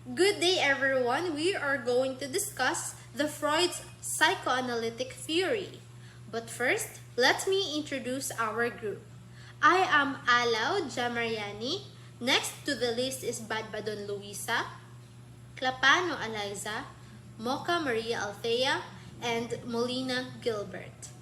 Good day, everyone. We are going to discuss the Freud's psychoanalytic theory. But first, let me introduce our group. I am Alaw Jamariani. Next to the list is Badbadon Luisa, Clapano Eliza, Mocha Maria Althea, and Molina Gilbert.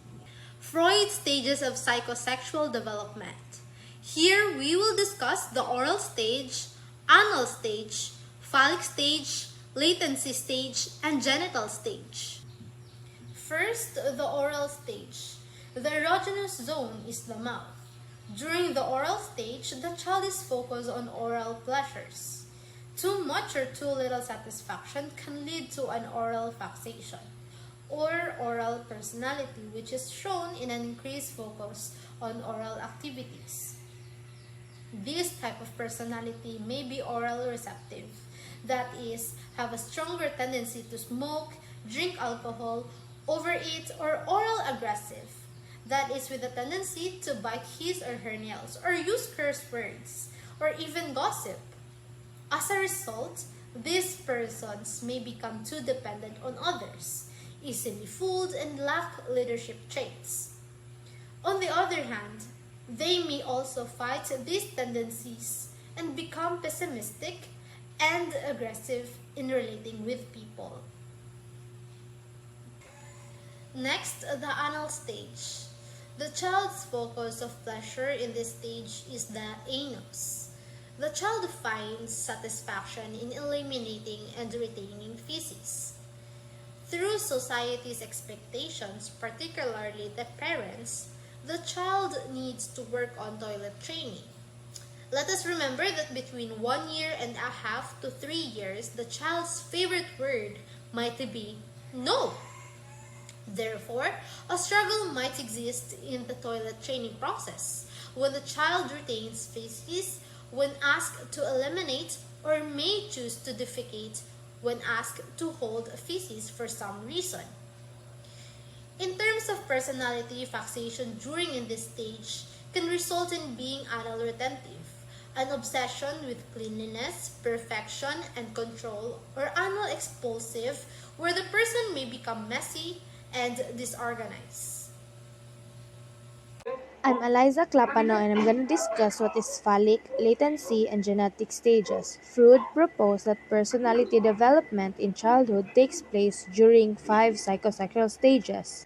Freud's stages of psychosexual development. Here we will discuss the oral stage, anal stage, phallic stage, latency stage, and genital stage. First, the oral stage. The erogenous zone is the mouth. During the oral stage, the child is focused on oral pleasures. Too much or too little satisfaction can lead to an oral fixation, or oral personality, which is shown in an increased focus on oral activities. This type of personality may be oral receptive, that is, have a stronger tendency to smoke, drink alcohol, overeat, or oral aggressive, that is, with a tendency to bite his or her nails, or use curse words, or even gossip. As a result, these persons may become too dependent on others, easily fooled, and lack leadership traits. On the other hand, they may also fight these tendencies and become pessimistic and aggressive in relating with people. Next, the anal stage. The child's focus of pleasure in this stage is the anus. The child finds satisfaction in eliminating and retaining feces. Through society's expectations, particularly the parents, the child needs to work on toilet training. Let us remember that between 1 year and a half to 3 years, the child's favorite word might be no. Therefore, a struggle might exist in the toilet training process when the child retains feces when asked to eliminate, or may choose to defecate when asked to hold feces for some reason. In terms of personality, fixation during in this stage can result in being anal retentive, an obsession with cleanliness, perfection, and control, or anal expulsive, where the person may become messy and disorganized. I'm Eliza Clapano and I'm going to discuss what is phallic, latency, and genetic stages. Freud proposed that personality development in childhood takes place during 5 psychosexual stages,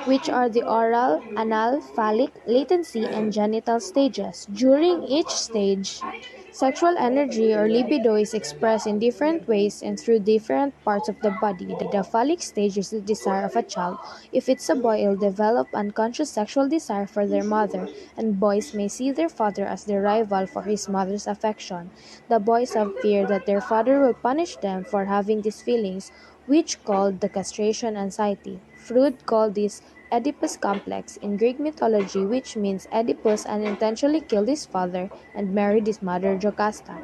which are the oral, anal, phallic, latency, and genital stages. During each stage, sexual energy or libido is expressed in different ways and through different parts of the body. The phallic stage is the desire of a child. If it's a boy, it'll develop unconscious sexual desire for their mother, and boys may see their father as their rival for his mother's affection. The boys have fear that their father will punish them for having these feelings, which called the castration anxiety. Freud called this Oedipus complex in Greek mythology, which means Oedipus unintentionally killed his father and married his mother Jocasta.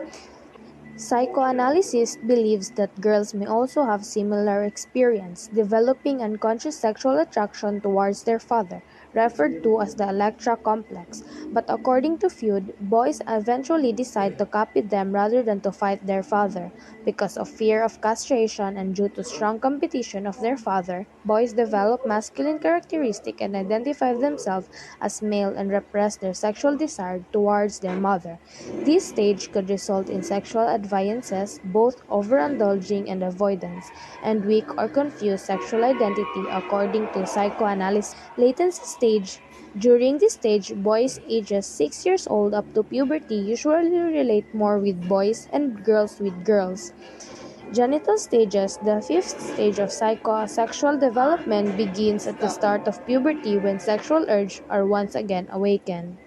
Psychoanalysis believes that girls may also have similar experience, developing unconscious sexual attraction towards their father, referred to as the Electra complex. But according to Freud, boys eventually decide to copy them rather than to fight their father. Because of fear of castration and due to strong competition of their father, boys develop masculine characteristics and identify themselves as male and repress their sexual desire towards their mother. This stage could result in sexual advances, both overindulging and avoidance, and weak or confused sexual identity according to psychoanalysis. Latency stage. During this stage, boys ages 6 years old up to puberty usually relate more with boys and girls with girls. Genital stages. The fifth stage of psychosexual development begins at the start of puberty when sexual urges are once again awakened.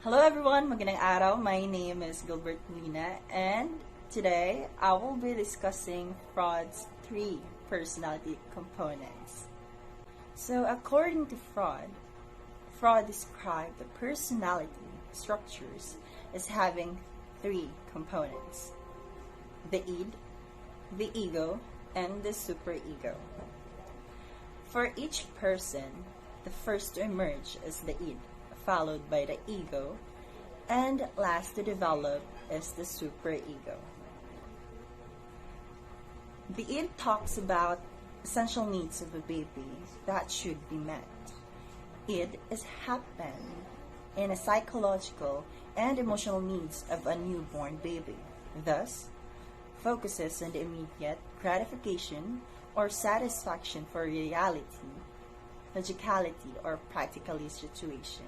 Hello everyone, magandang araw. My name is Gilbert Molina and today I will be discussing Freud's 3 personality components. So according to Freud, Freud described the personality structures as having 3 components: the id, the ego, and the superego. For each person, the first to emerge is the id, followed by the ego, and last to develop is the superego. The id talks about essential needs of a baby that should be met. Id is happen in a psychological and emotional needs of a newborn baby, thus focuses on the immediate gratification or satisfaction for reality, logicality, or practically situation.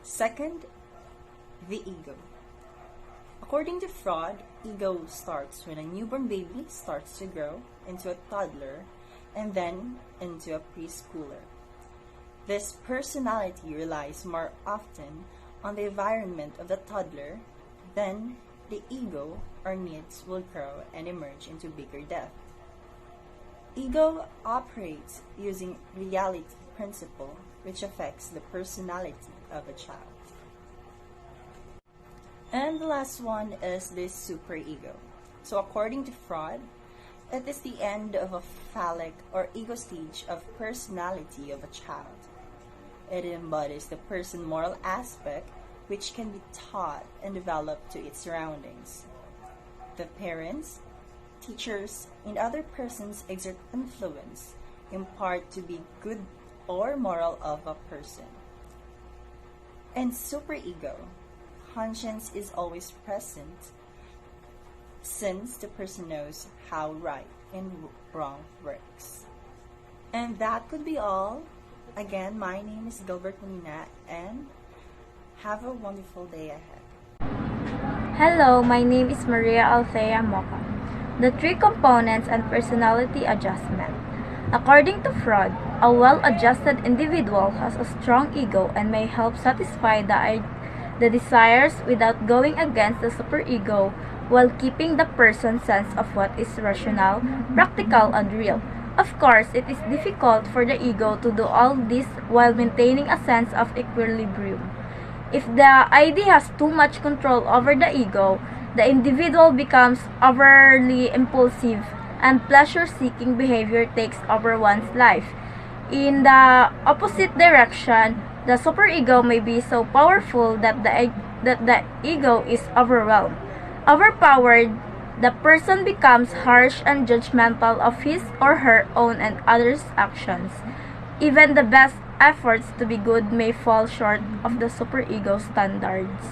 Second, the ego. According to Freud, ego starts when a newborn baby starts to grow into a toddler and then into a preschooler. This personality relies more often on the environment of the toddler, then the ego or needs will grow and emerge into bigger depth. Ego operates using reality principle, which affects the personality of a child. And the last one is the superego. So according to Freud, it is the end of a phallic or ego stage of personality of a child. It embodies the person's moral aspect, which can be taught and developed to its surroundings. The parents, teachers, and other persons exert influence in part to be good or moral of a person. And superego, conscience is always present since the person knows how right and wrong works. And that could be all. Again, my name is Gilbert Molina, and have a wonderful day ahead. Hello, my name is Maria Althea Moca. The three components and personality adjustment. According to Freud, a well-adjusted individual has a strong ego and may help satisfy the desires without going against the superego while keeping the person's sense of what is rational, practical, and real. Of course, it is difficult for the ego to do all this while maintaining a sense of equilibrium. If the ID has too much control over the ego, the individual becomes overly impulsive and pleasure-seeking behavior takes over one's life. In the opposite direction, the superego may be so powerful that the ego is overwhelmed. Overpowered, the person becomes harsh and judgmental of his or her own and others' actions. Even the best efforts to be good may fall short of the superego standards.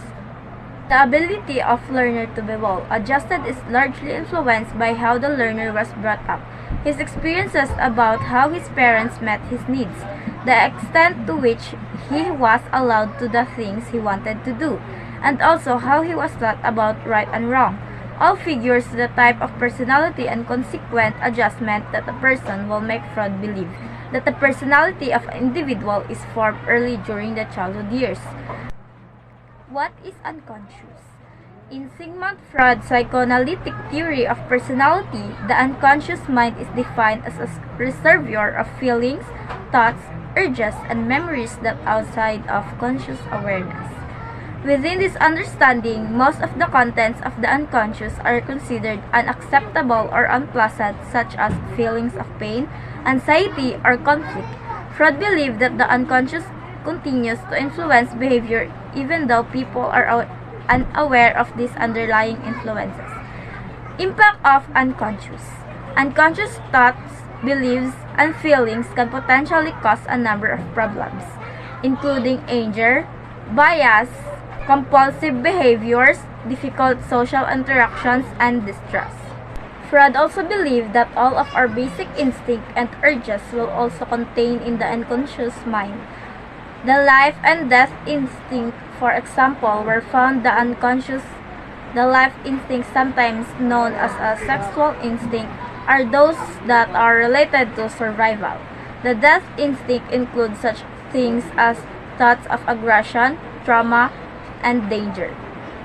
The ability of learner to be well adjusted is largely influenced by how the learner was brought up, his experiences about how his parents met his needs, the extent to which he was allowed to do the things he wanted to do, and also how he was taught about right and wrong. All figures to the type of personality and consequent adjustment that a person will make Freud believe that the personality of an individual is formed early during the childhood years. What is unconscious? In Sigmund Freud's psychoanalytic theory of personality, the unconscious mind is defined as a reservoir of feelings, thoughts, urges, and memories that are outside of conscious awareness. Within this understanding, most of the contents of the unconscious are considered unacceptable or unpleasant, such as feelings of pain, anxiety, or conflict. Freud believed that the unconscious continues to influence behavior even though people are unaware of these underlying influences. Impact of unconscious. Unconscious thoughts, beliefs, and feelings can potentially cause a number of problems, including anger, bias, compulsive behaviors, difficult social interactions, and distress. Freud also believed that all of our basic instincts and urges will also contain in the unconscious mind. The life and death instinct, for example, were found the unconscious. The life instinct, sometimes known as a sexual instinct, are those that are related to survival. The death instinct includes such things as thoughts of aggression, trauma, and danger.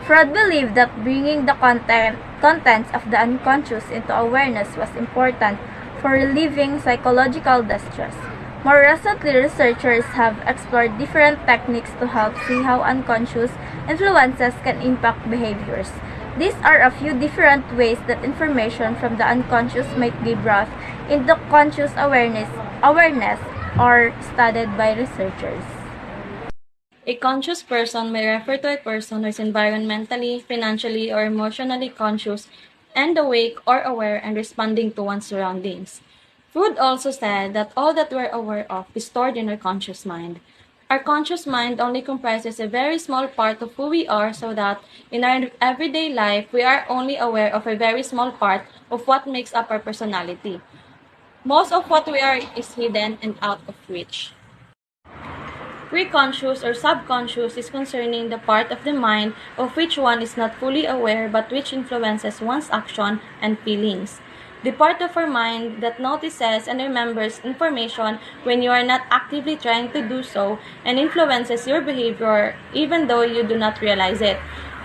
Freud believed that bringing the contents of the unconscious into awareness was important for relieving psychological distress. More recently, researchers have explored different techniques to help see how unconscious influences can impact behaviors. These are a few different ways that information from the unconscious might be brought into conscious awareness or studied by researchers. A conscious person may refer to a person who is environmentally, financially, or emotionally conscious and awake or aware and responding to one's surroundings. Freud also said that all that we're aware of is stored in our conscious mind. Our conscious mind only comprises a very small part of who we are, so that in our everyday life, we are only aware of a very small part of what makes up our personality. Most of what we are is hidden and out of reach. Preconscious or subconscious is concerning the part of the mind of which one is not fully aware but which influences one's action and feelings. The part of our mind that notices and remembers information when you are not actively trying to do so and influences your behavior even though you do not realize it.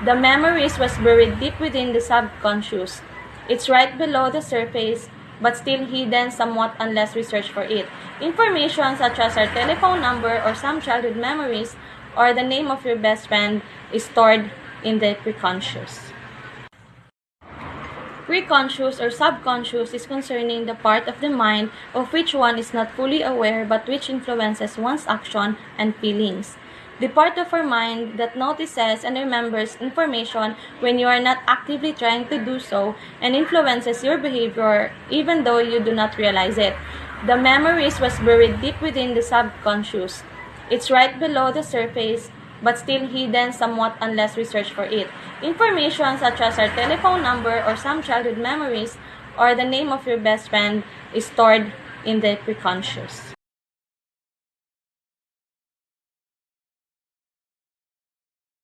The memories was buried deep within the subconscious. It's right below the surface but still hidden somewhat unless we search for it. Information such as our telephone number or some childhood memories or the name of your best friend is stored in the preconscious. Preconscious or subconscious is concerning the part of the mind of which one is not fully aware but which influences one's action and feelings. The part of our mind that notices and remembers information when you are not actively trying to do so and influences your behavior even though you do not realize it. The memories was buried deep within the subconscious. It's right below the surface but still hidden somewhat unless we search for it. Information such as our telephone number or some childhood memories or the name of your best friend is stored in the preconscious.